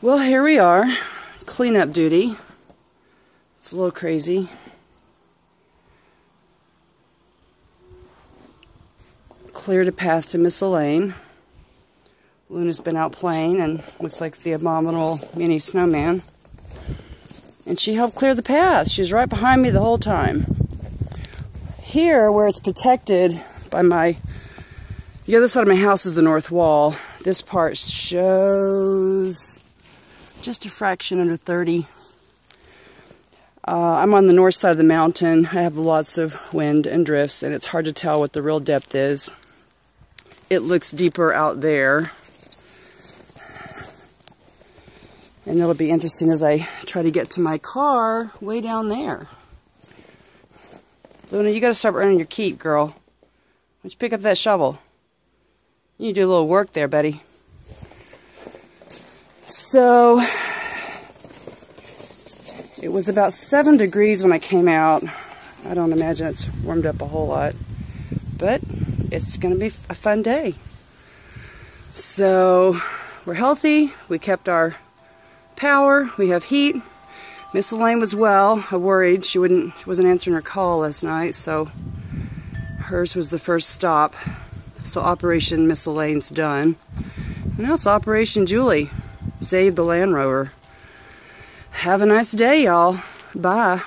Well, here we are, cleanup duty. It's a little crazy. Cleared a path to Miss Elaine. Luna's been out playing and looks like the abominable mini snowman. And she helped clear the path. She was right behind me the whole time. Here, where it's protected by the other side of my house is the north wall. This part shows just a fraction under 30. I'm on the north side of the mountain. I have lots of wind and drifts, and it's hard to tell what the real depth is. It looks deeper out there. And it'll be interesting as I try to get to my car way down there. Luna, you gotta start earning your keep, girl. Why don't you pick up that shovel? You need to do a little work there, Betty. So, it was about 7 degrees when I came out. I don't imagine it's warmed up a whole lot. But it's going to be a fun day. So, we're healthy. We kept our power. We have heat. Miss Elaine was well. I worried. She wasn't answering her call last night, so hers was the first stop. So Operation Miss Elaine's done. Now it's Operation Julie. Save the Land Rover. Have a nice day, y'all. Bye.